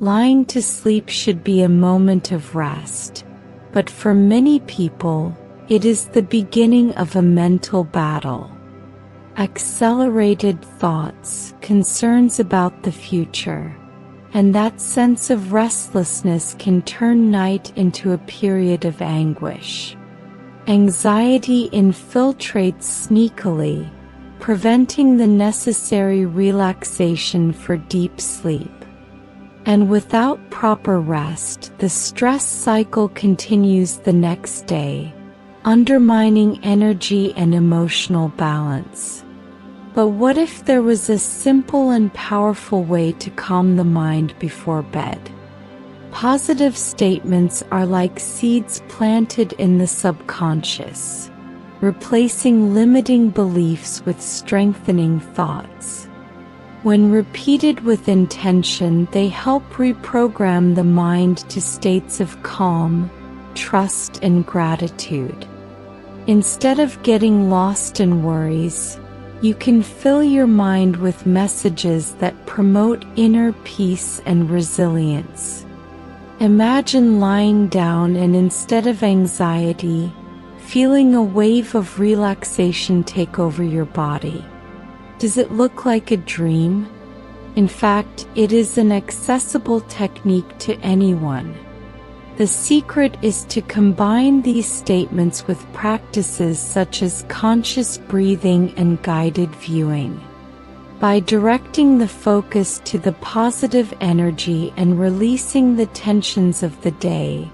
Lying to sleep should be a moment of rest, but for many people, it is the beginning of a mental battle. Accelerated thoughts, concerns about the future, and that sense of restlessness can turn night into a period of anguish. Anxiety infiltrates sneakily, preventing the necessary relaxation for deep sleep. And without proper rest, the stress cycle continues the next day, undermining energy and emotional balance. But what if there was a simple and powerful way to calm the mind before bed? Positive statements are like seeds planted in the subconscious, replacing limiting beliefs with strengthening thoughts. When repeated with intention, they help reprogram the mind to states of calm, trust, and gratitude. Instead of getting lost in worries, you can fill your mind with messages that promote inner peace and resilience. Imagine lying down and instead of anxiety, feeling a wave of relaxation take over your body. Does it look like a dream? In fact, it is an accessible technique to anyone. The secret is to combine these statements with practices such as conscious breathing and guided viewing. By directing the focus to the positive energy and releasing the tensions of the day,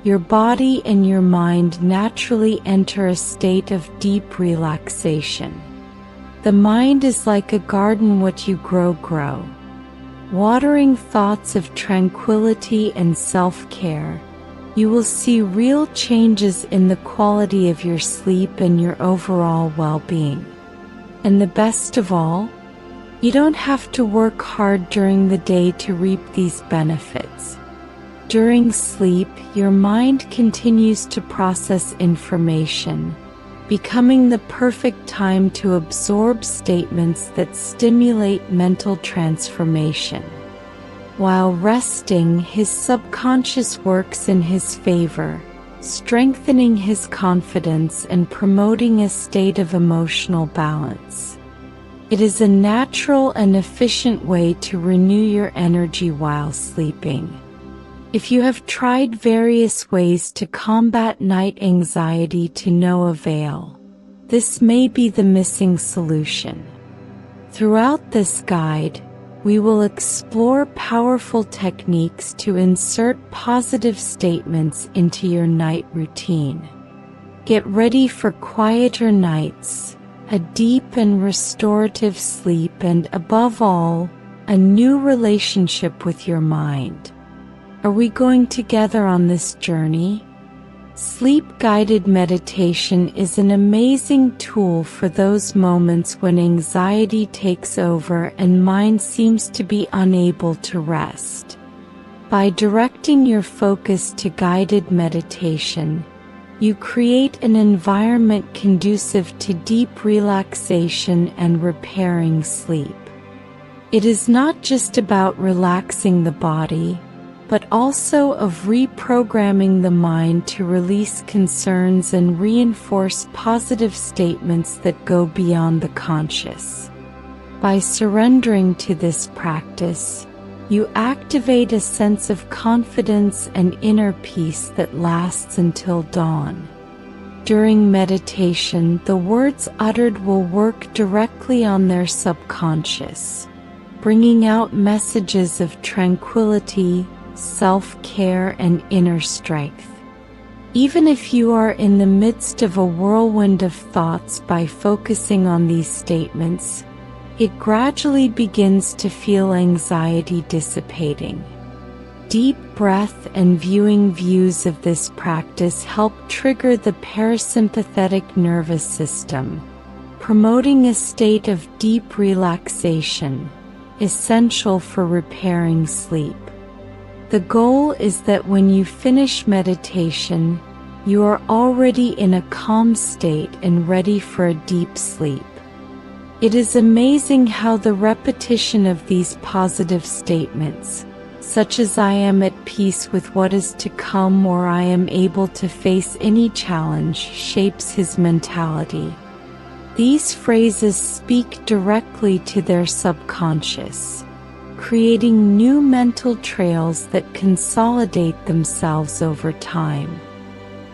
your body and your mind naturally enter a state of deep relaxation. The mind is like a garden, what you grow. Watering thoughts of tranquility and self-care, you will see real changes in the quality of your sleep and your overall well-being. And the best of all, you don't have to work hard during the day to reap these benefits. During sleep, your mind continues to process information, becoming the perfect time to absorb statements that stimulate mental transformation. While resting, his subconscious works in his favor, strengthening his confidence and promoting a state of emotional balance. It is a natural and efficient way to renew your energy while sleeping. If you have tried various ways to combat night anxiety to no avail, this may be the missing solution. Throughout this guide, we will explore powerful techniques to insert positive statements into your night routine. Get ready for quieter nights, a deep and restorative sleep, and above all, a new relationship with your mind. Are we going together on this journey? Sleep-guided meditation is an amazing tool for those moments when anxiety takes over and mind seems to be unable to rest. By directing your focus to guided meditation, you create an environment conducive to deep relaxation and repairing sleep. It is not just about relaxing the body, but also of reprogramming the mind to release concerns and reinforce positive statements that go beyond the conscious. By surrendering to this practice, you activate a sense of confidence and inner peace that lasts until dawn. During meditation, the words uttered will work directly on their subconscious, bringing out messages of tranquility, self-care, and inner strength. Even if you are in the midst of a whirlwind of thoughts, by focusing on these statements, it gradually begins to feel anxiety dissipating. Deep breath and viewing views of this practice help trigger the parasympathetic nervous system, promoting a state of deep relaxation, essential for repairing sleep. The goal is that when you finish meditation, you are already in a calm state and ready for a deep sleep. It is amazing how the repetition of these positive statements, such as "I am at peace with what is to come" or "I am able to face any challenge," shapes his mentality. These phrases speak directly to their subconscious, creating new mental trails that consolidate themselves over time.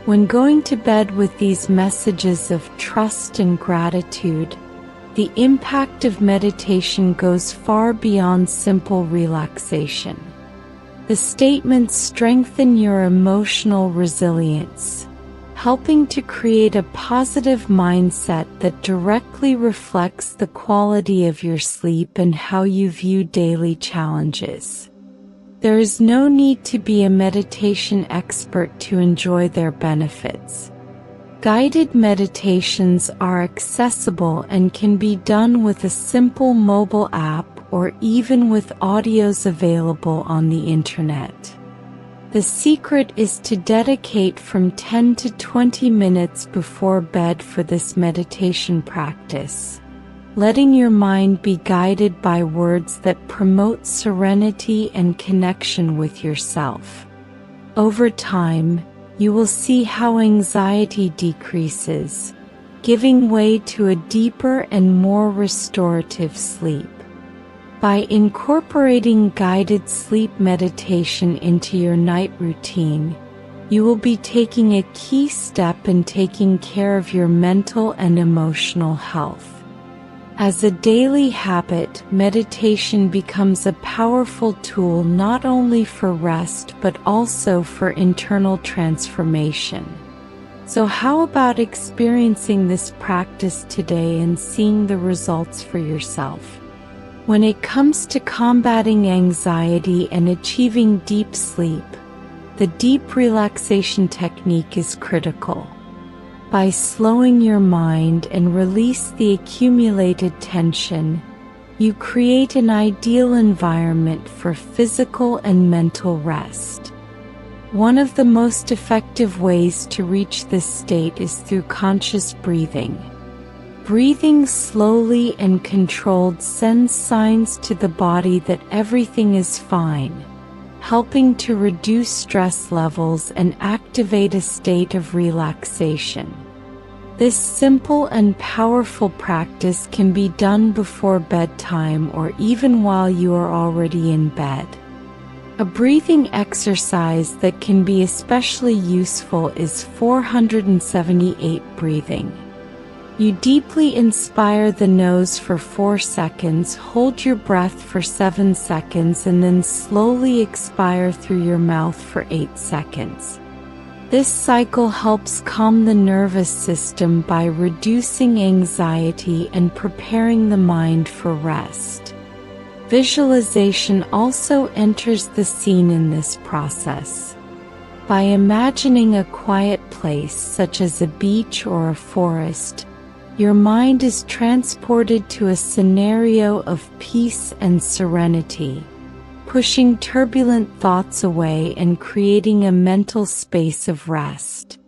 When going to bed with these messages of trust and gratitude, the impact of meditation goes far beyond simple relaxation. The statements strengthen your emotional resilience, helping to create a positive mindset that directly reflects the quality of your sleep and how you view daily challenges. There is no need to be a meditation expert to enjoy their benefits. Guided meditations are accessible and can be done with a simple mobile app or even with audios available on the internet. The secret is to dedicate from 10 to 20 minutes before bed for this meditation practice, letting your mind be guided by words that promote serenity and connection with yourself. Over time, you will see how anxiety decreases, giving way to a deeper and more restorative sleep. By incorporating guided sleep meditation into your night routine, you will be taking a key step in taking care of your mental and emotional health. As a daily habit, meditation becomes a powerful tool not only for rest but also for internal transformation. So how about experiencing this practice today and seeing the results for yourself? When it comes to combating anxiety and achieving deep sleep, the deep relaxation technique is critical. By slowing your mind and release the accumulated tension, you create an ideal environment for physical and mental rest. One of the most effective ways to reach this state is through conscious breathing. Breathing slowly and controlled sends signs to the body that everything is fine, helping to reduce stress levels and activate a state of relaxation. This simple and powerful practice can be done before bedtime or even while you are already in bed. A breathing exercise that can be especially useful is 478 breathing. You deeply inspire the nose for 4 seconds, hold your breath for 7 seconds, and then slowly expire through your mouth for 8 seconds. This cycle helps calm the nervous system by reducing anxiety and preparing the mind for rest. Visualization also enters the scene in this process. By imagining a quiet place such as a beach or a forest, your mind is transported to a scenario of peace and serenity, pushing turbulent thoughts away and creating a mental space of rest.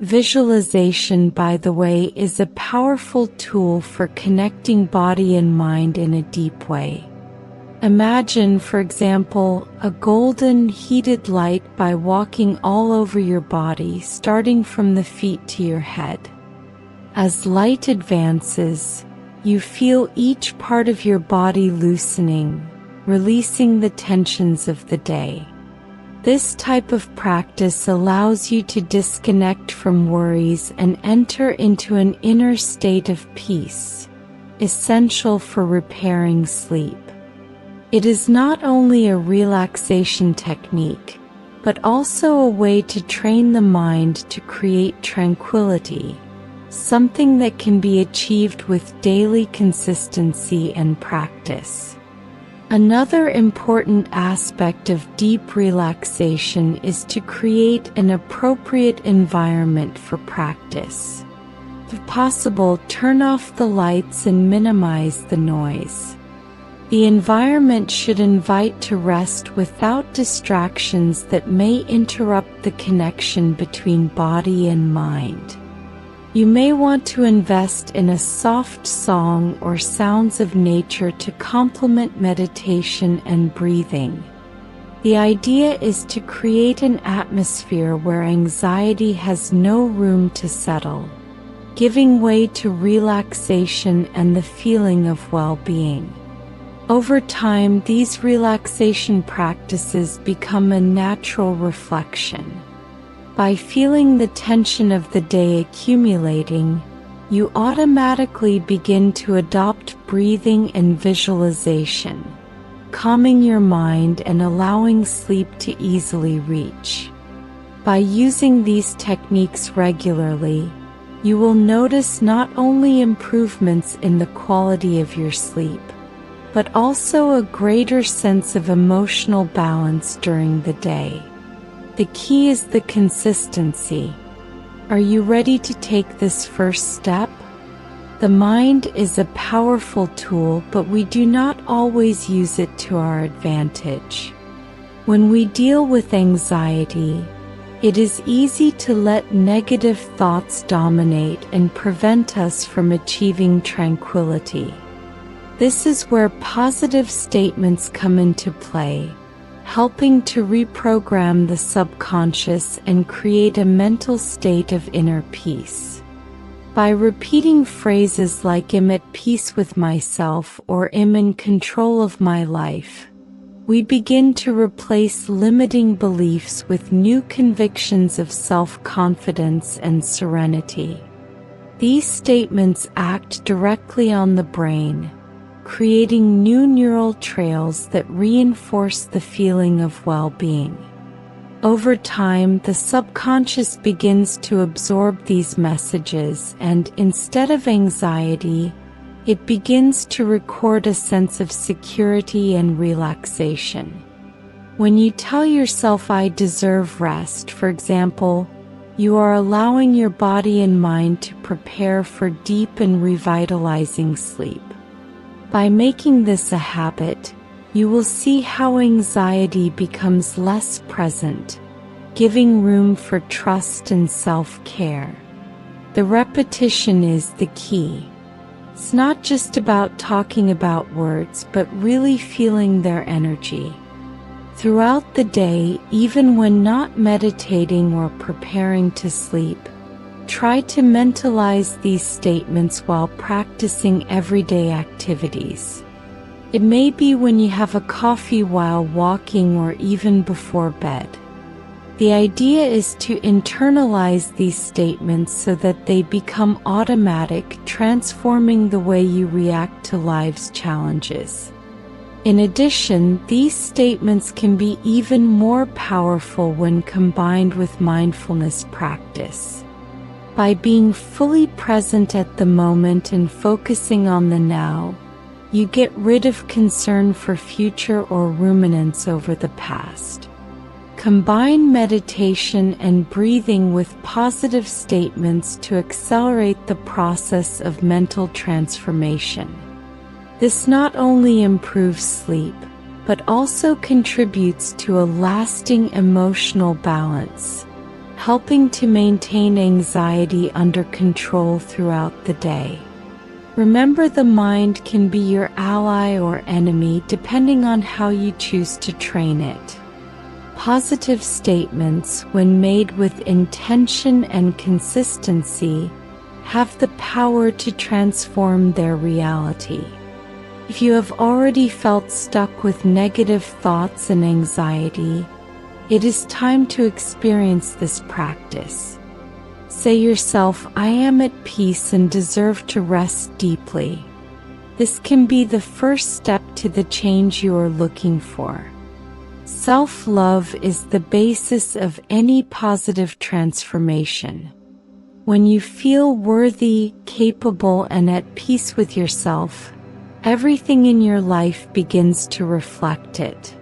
Visualization, by the way, is a powerful tool for connecting body and mind in a deep way. Imagine, for example, a golden, heated light by walking all over your body, starting from the feet to your head. As light advances, you feel each part of your body loosening, releasing the tensions of the day. This type of practice allows you to disconnect from worries and enter into an inner state of peace, essential for repairing sleep. It is not only a relaxation technique, but also a way to train the mind to create tranquility, something that can be achieved with daily consistency and practice. Another important aspect of deep relaxation is to create an appropriate environment for practice. If possible, turn off the lights and minimize the noise. The environment should invite to rest without distractions that may interrupt the connection between body and mind. You may want to invest in a soft song or sounds of nature to complement meditation and breathing. The idea is to create an atmosphere where anxiety has no room to settle, giving way to relaxation and the feeling of well-being. Over time, these relaxation practices become a natural reflection. By feeling the tension of the day accumulating, you automatically begin to adopt breathing and visualization, calming your mind and allowing sleep to easily reach. By using these techniques regularly, you will notice not only improvements in the quality of your sleep, but also a greater sense of emotional balance during the day. The key is the consistency. Are you ready to take this first step? The mind is a powerful tool, but we do not always use it to our advantage. When we deal with anxiety, it is easy to let negative thoughts dominate and prevent us from achieving tranquility. This is where positive statements come into play, helping to reprogram the subconscious and create a mental state of inner peace. By repeating phrases like "I'm at peace with myself" or "I'm in control of my life," we begin to replace limiting beliefs with new convictions of self-confidence and serenity. These statements act directly on the brain, creating new neural trails that reinforce the feeling of well-being. Over time, the subconscious begins to absorb these messages and, instead of anxiety, it begins to record a sense of security and relaxation. When you tell yourself "I deserve rest," for example, you are allowing your body and mind to prepare for deep and revitalizing sleep. By making this a habit, you will see how anxiety becomes less present, giving room for trust and self-care. The repetition is the key. It's not just about talking about words, but really feeling their energy. Throughout the day, even when not meditating or preparing to sleep, try to mentalize these statements while practicing everyday activities. It may be when you have a coffee while walking or even before bed. The idea is to internalize these statements so that they become automatic, transforming the way you react to life's challenges. In addition, these statements can be even more powerful when combined with mindfulness practice. By being fully present at the moment and focusing on the now, you get rid of concern for future or ruminants over the past. Combine meditation and breathing with positive statements to accelerate the process of mental transformation. This not only improves sleep, but also contributes to a lasting emotional balance, helping to maintain anxiety under control throughout the day. Remember, the mind can be your ally or enemy depending on how you choose to train it. Positive statements, when made with intention and consistency, have the power to transform their reality. If you have already felt stuck with negative thoughts and anxiety, it is time to experience this practice. Say yourself, "I am at peace and deserve to rest deeply." This can be the first step to the change you are looking for. Self-love is the basis of any positive transformation. When you feel worthy, capable, and at peace with yourself, everything in your life begins to reflect it.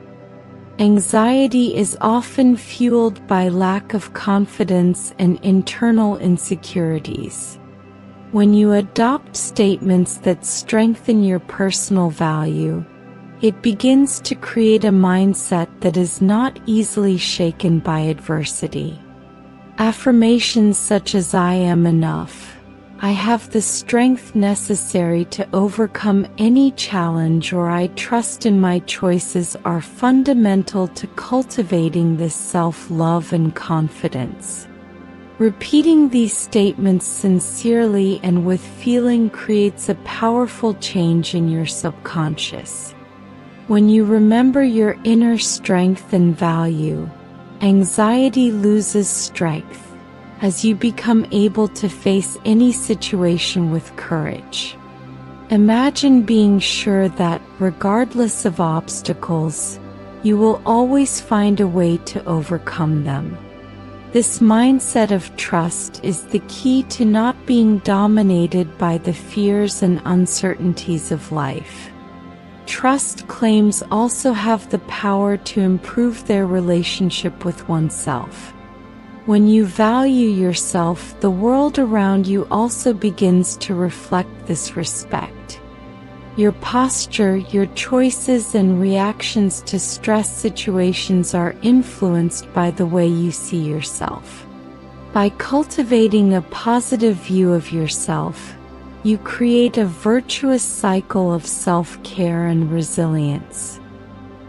Anxiety is often fueled by lack of confidence and internal insecurities. When you adopt statements that strengthen your personal value, it begins to create a mindset that is not easily shaken by adversity. Affirmations such as "I am enough," I have the strength necessary to overcome any challenge, or I trust in my choices are fundamental to cultivating this self-love and confidence. Repeating these statements sincerely and with feeling creates a powerful change in your subconscious. When you remember your inner strength and value, anxiety loses strength, as you become able to face any situation with courage. Imagine being sure that, regardless of obstacles, you will always find a way to overcome them. This mindset of trust is the key to not being dominated by the fears and uncertainties of life. Trust claims also have the power to improve their relationship with oneself. When you value yourself, the world around you also begins to reflect this respect. Your posture, your choices, and reactions to stress situations are influenced by the way you see yourself. By cultivating a positive view of yourself, you create a virtuous cycle of self-care and resilience.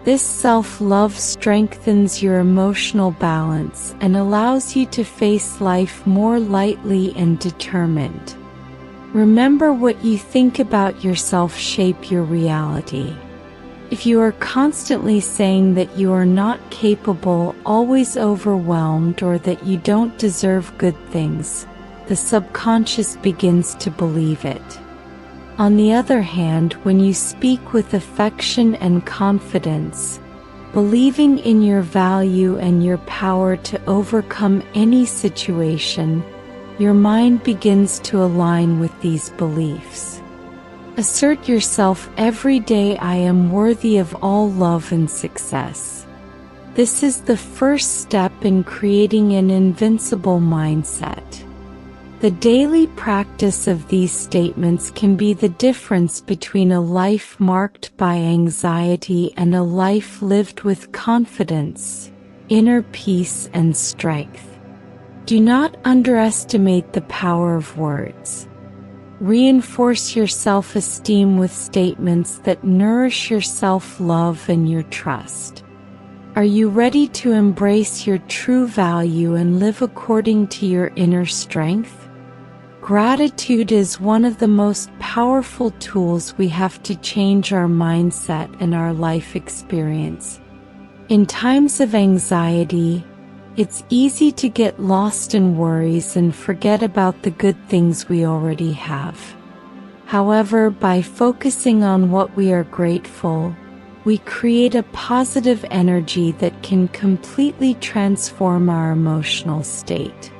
This self-love strengthens your emotional balance and allows you to face life more lightly and determined. Remember, what you think about yourself shapes your reality. If you are constantly saying that you are not capable, always overwhelmed, or that you don't deserve good things, the subconscious begins to believe it. On the other hand, when you speak with affection and confidence, believing in your value and your power to overcome any situation, your mind begins to align with these beliefs. Assert yourself every day: I am worthy of all love and success. This is the first step in creating an invincible mindset. The daily practice of these statements can be the difference between a life marked by anxiety and a life lived with confidence, inner peace, and strength. Do not underestimate the power of words. Reinforce your self-esteem with statements that nourish your self-love and your trust. Are you ready to embrace your true value and live according to your inner strength? Gratitude is one of the most powerful tools we have to change our mindset and our life experience. In times of anxiety, it's easy to get lost in worries and forget about the good things we already have. However, by focusing on what we are grateful, we create a positive energy that can completely transform our emotional state.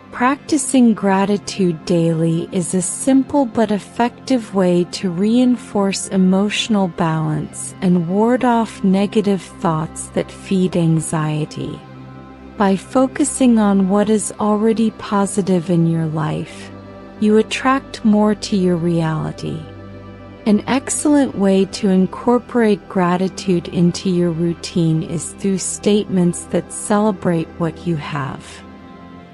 Practicing gratitude daily is a simple but effective way to reinforce emotional balance and ward off negative thoughts that feed anxiety. By focusing on what is already positive in your life, you attract more to your reality. An excellent way to incorporate gratitude into your routine is through statements that celebrate what you have.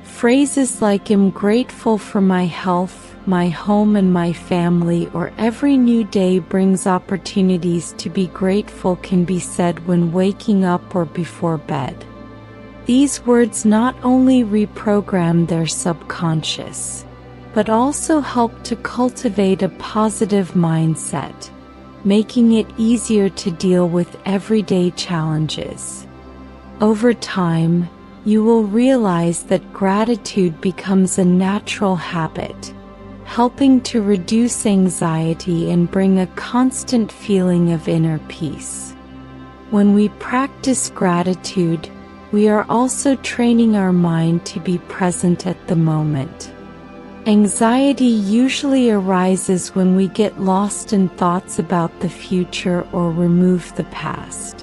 Phrases like "I'm grateful for my health, my home, and my family," or "every new day brings opportunities to be grateful," can be said when waking up or before bed. These words not only reprogram their subconscious, but also help to cultivate a positive mindset, making it easier to deal with everyday challenges. Over time, you will realize that gratitude becomes a natural habit, helping to reduce anxiety and bring a constant feeling of inner peace. When we practice gratitude, we are also training our mind to be present at the moment. Anxiety usually arises when we get lost in thoughts about the future or remove the past.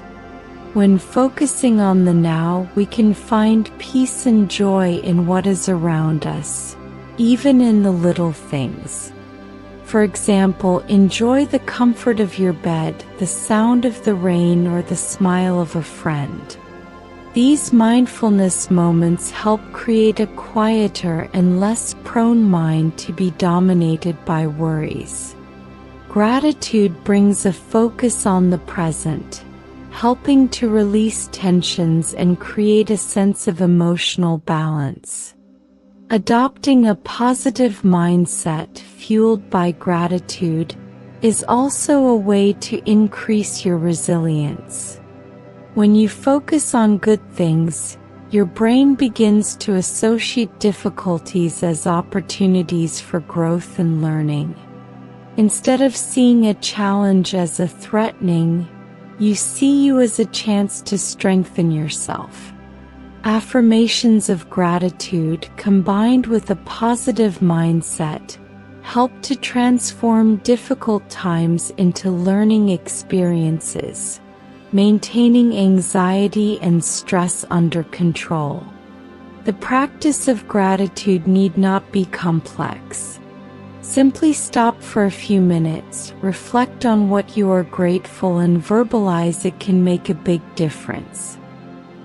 When focusing on the now, we can find peace and joy in what is around us, even in the little things. For example, enjoy the comfort of your bed, the sound of the rain, or the smile of a friend. These mindfulness moments help create a quieter and less prone mind to be dominated by worries. Gratitude brings a focus on the present, helping to release tensions and create a sense of emotional balance. Adopting a positive mindset fueled by gratitude is also a way to increase your resilience. When you focus on good things, your brain begins to associate difficulties as opportunities for growth and learning. Instead of seeing a challenge as a threatening, you see you as a chance to strengthen yourself. Affirmations of gratitude combined with a positive mindset help to transform difficult times into learning experiences, maintaining anxiety and stress under control. The practice of gratitude need not be complex. Simply stop for a few minutes, reflect on what you are grateful and verbalize it can make a big difference.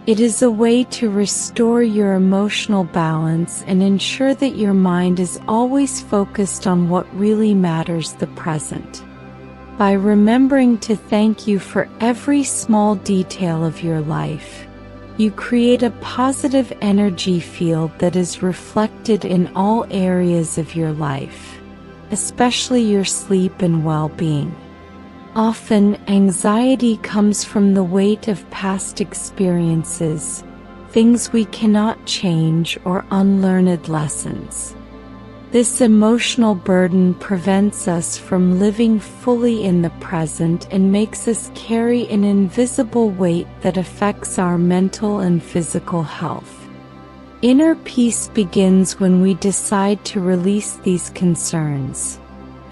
It is a way to restore your emotional balance and ensure that your mind is always focused on what really matters, the present. By remembering to thank you for every small detail of your life, you create a positive energy field that is reflected in all areas of your life, especially your sleep and well-being. Often, anxiety comes from the weight of past experiences, things we cannot change, or unlearned lessons. This emotional burden prevents us from living fully in the present and makes us carry an invisible weight that affects our mental and physical health. Inner peace begins when we decide to release these concerns,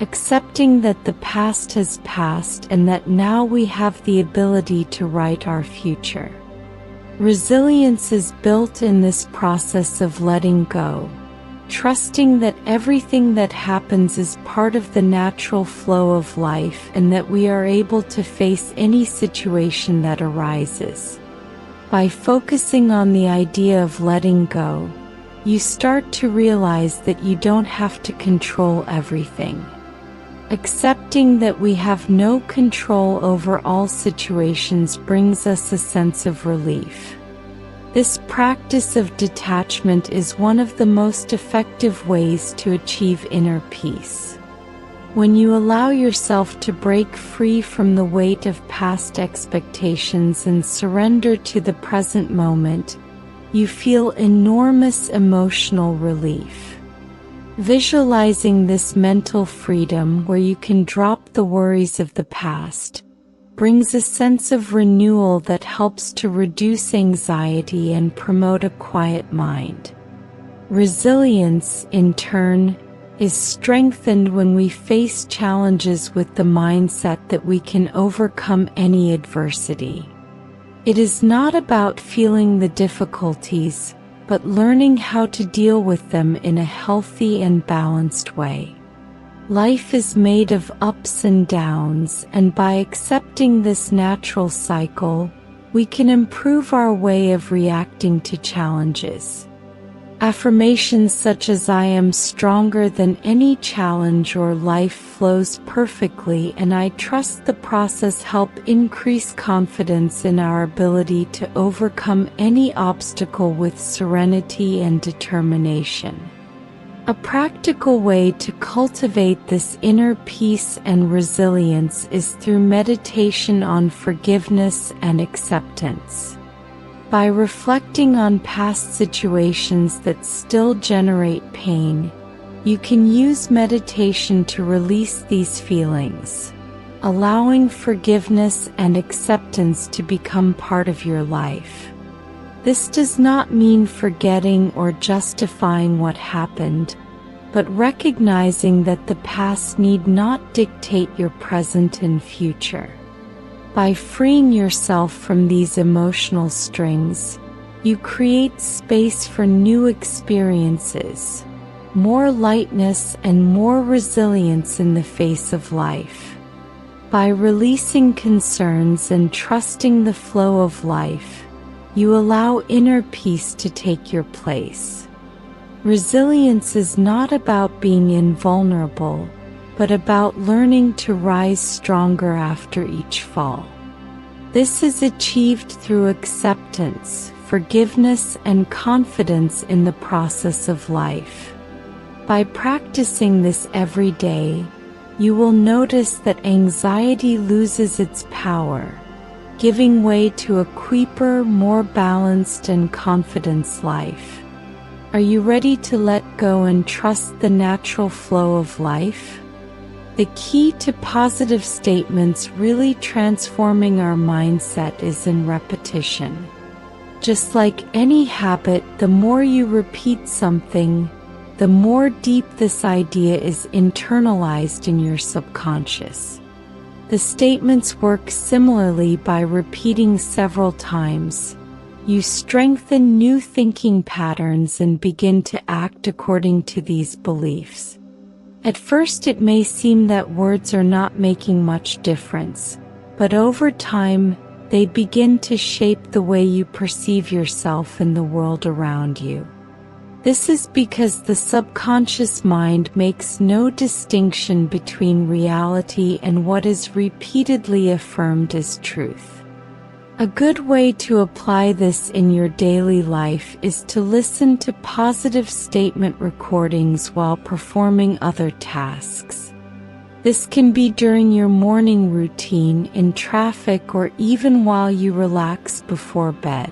accepting that the past has passed and that now we have the ability to write our future. Resilience is built in this process of letting go, trusting that everything that happens is part of the natural flow of life and that we are able to face any situation that arises. By focusing on the idea of letting go, you start to realize that you don't have to control everything. Accepting that we have no control over all situations brings us a sense of relief. This practice of detachment is one of the most effective ways to achieve inner peace. When you allow yourself to break free from the weight of past expectations and surrender to the present moment, you feel enormous emotional relief. Visualizing this mental freedom where you can drop the worries of the past brings a sense of renewal that helps to reduce anxiety and promote a quiet mind. Resilience, in turn, is strengthened when we face challenges with the mindset that we can overcome any adversity. It is not about feeling the difficulties, but learning how to deal with them in a healthy and balanced way. Life is made of ups and downs, and by accepting this natural cycle, we can improve our way of reacting to challenges. Affirmations such as "I am stronger than any challenge" or "life flows perfectly and I trust the process" help increase confidence in our ability to overcome any obstacle with serenity and determination. A practical way to cultivate this inner peace and resilience is through meditation on forgiveness and acceptance. By reflecting on past situations that still generate pain, you can use meditation to release these feelings, allowing forgiveness and acceptance to become part of your life. This does not mean forgetting or justifying what happened, but recognizing that the past need not dictate your present and future. By freeing yourself from these emotional strings, you create space for new experiences, more lightness and more resilience in the face of life. By releasing concerns and trusting the flow of life, You allow inner peace to take your place. Resilience is not about being invulnerable, but about learning to rise stronger after each fall. This is achieved through acceptance, forgiveness, and confidence in the process of life. By practicing this every day, you will notice that anxiety loses its power, giving way to a quicker, more balanced, and confident life. Are you ready to let go and trust the natural flow of life? The key to positive statements really transforming our mindset is in repetition. Just like any habit, the more you repeat something, the more deep this idea is internalized in your subconscious. The statements work similarly by repeating several times. You strengthen new thinking patterns and begin to act according to these beliefs. At first it may seem that words are not making much difference, but over time, they begin to shape the way you perceive yourself and the world around you. This is because the subconscious mind makes no distinction between reality and what is repeatedly affirmed as truth. A good way to apply this in your daily life is to listen to positive statement recordings while performing other tasks. This can be during your morning routine, in traffic, or even while you relax before bed.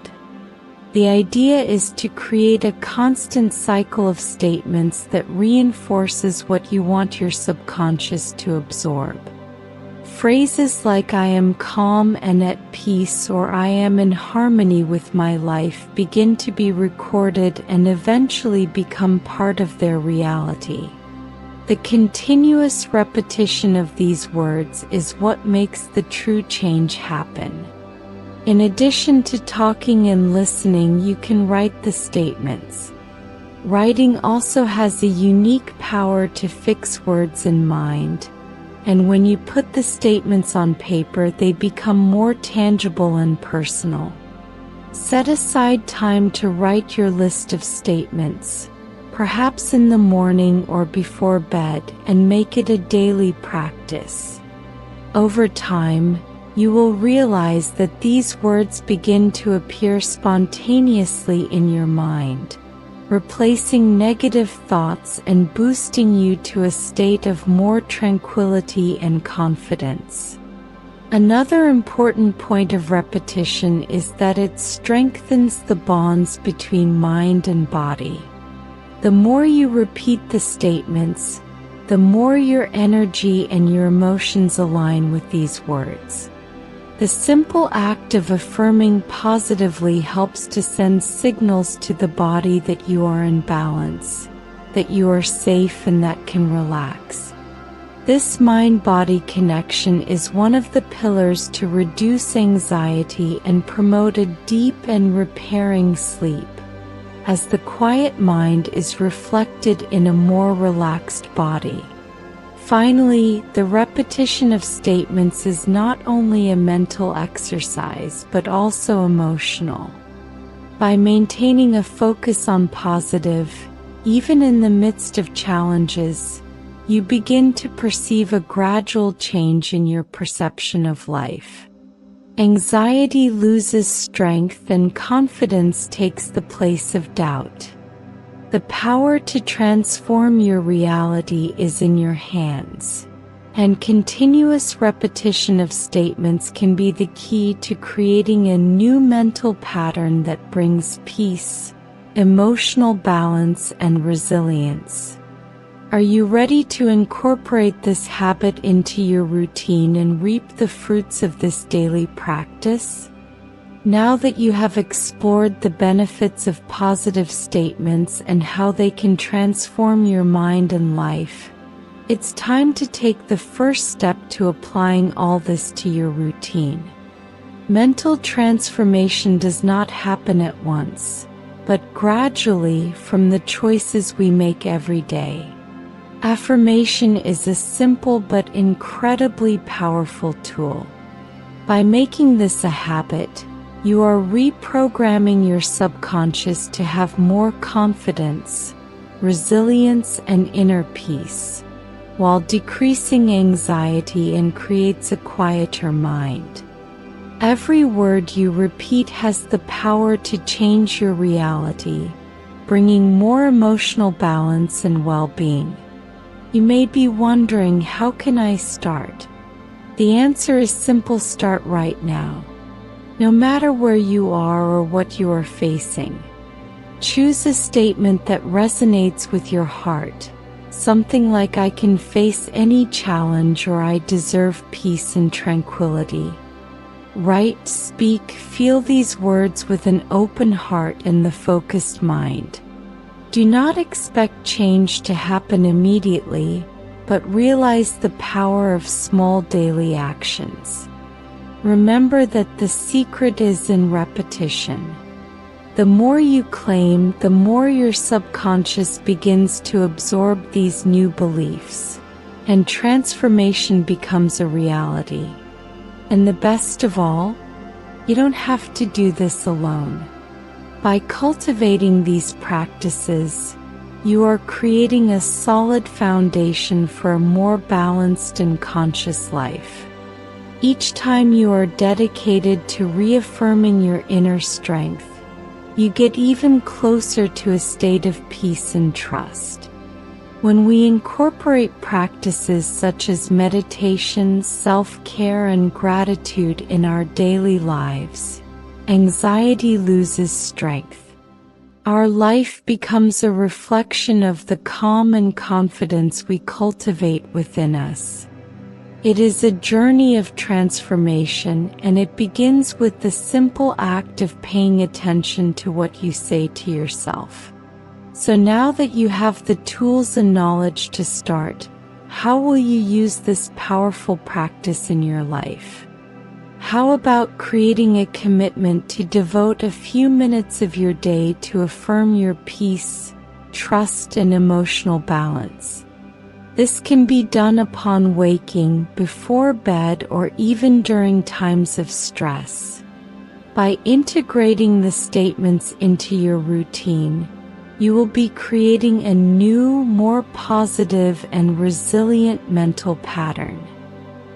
The idea is to create a constant cycle of statements that reinforces what you want your subconscious to absorb. Phrases like "I am calm and at peace" or "I am in harmony with my life" begin to be recorded and eventually become part of their reality. The continuous repetition of these words is what makes the true change happen. In addition to talking and listening, you can write the statements. Writing also has a unique power to fix words in mind, and when you put the statements on paper, they become more tangible and personal. Set aside time to write your list of statements, perhaps in the morning or before bed, and make it a daily practice. Over time, you will realize that these words begin to appear spontaneously in your mind, replacing negative thoughts and boosting you to a state of more tranquility and confidence. Another important point of repetition is that it strengthens the bonds between mind and body. The more you repeat the statements, the more your energy and your emotions align with these words. The simple act of affirming positively helps to send signals to the body that you are in balance, that you are safe, and that can relax. This mind-body connection is one of the pillars to reduce anxiety and promote a deep and repairing sleep, as the quiet mind is reflected in a more relaxed body. Finally, the repetition of statements is not only a mental exercise but also emotional. By maintaining a focus on positive, even in the midst of challenges, you begin to perceive a gradual change in your perception of life. Anxiety loses strength and confidence takes the place of doubt. The power to transform your reality is in your hands, and continuous repetition of statements can be the key to creating a new mental pattern that brings peace, emotional balance, and resilience. Are you ready to incorporate this habit into your routine and reap the fruits of this daily practice? Now that you have explored the benefits of positive statements and how they can transform your mind and life, it's time to take the first step to applying all this to your routine. Mental transformation does not happen at once, but gradually from the choices we make every day. Affirmation is a simple but incredibly powerful tool. By making this a habit, You are reprogramming your subconscious to have more confidence, resilience, and inner peace, while decreasing anxiety and creates a quieter mind. Every word you repeat has the power to change your reality, bringing more emotional balance and well-being. You may be wondering, how can I start? The answer is simple: start right now. No matter where you are or what you are facing, choose a statement that resonates with your heart. Something like, I can face any challenge, or I deserve peace and tranquility. Write, speak, feel these words with an open heart and the focused mind. Do not expect change to happen immediately, but realize the power of small daily actions. Remember that the secret is in repetition. The more you claim, the more your subconscious begins to absorb these new beliefs, and transformation becomes a reality. And the best of all, you don't have to do this alone. By cultivating these practices, you are creating a solid foundation for a more balanced and conscious life. Each time you are dedicated to reaffirming your inner strength, you get even closer to a state of peace and trust. When we incorporate practices such as meditation, self-care, and gratitude in our daily lives, anxiety loses strength. Our life becomes a reflection of the calm and confidence we cultivate within us. It is a journey of transformation, and it begins with the simple act of paying attention to what you say to yourself. So now that you have the tools and knowledge to start, how will you use this powerful practice in your life? How about creating a commitment to devote a few minutes of your day to affirm your peace, trust, and emotional balance? This can be done upon waking, before bed, or even during times of stress. By integrating the statements into your routine, you will be creating a new, more positive and resilient mental pattern.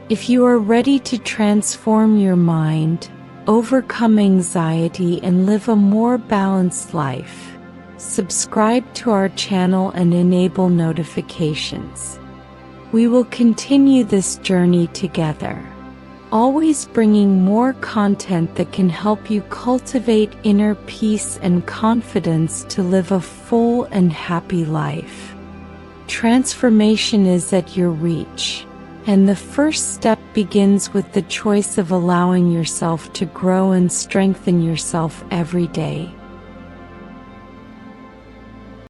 If you are ready to transform your mind, overcome anxiety, and live a more balanced life, subscribe to our channel and enable notifications. We will continue this journey together, always bringing more content that can help you cultivate inner peace and confidence to live a full and happy life. Transformation is at your reach, and the first step begins with the choice of allowing yourself to grow and strengthen yourself every day.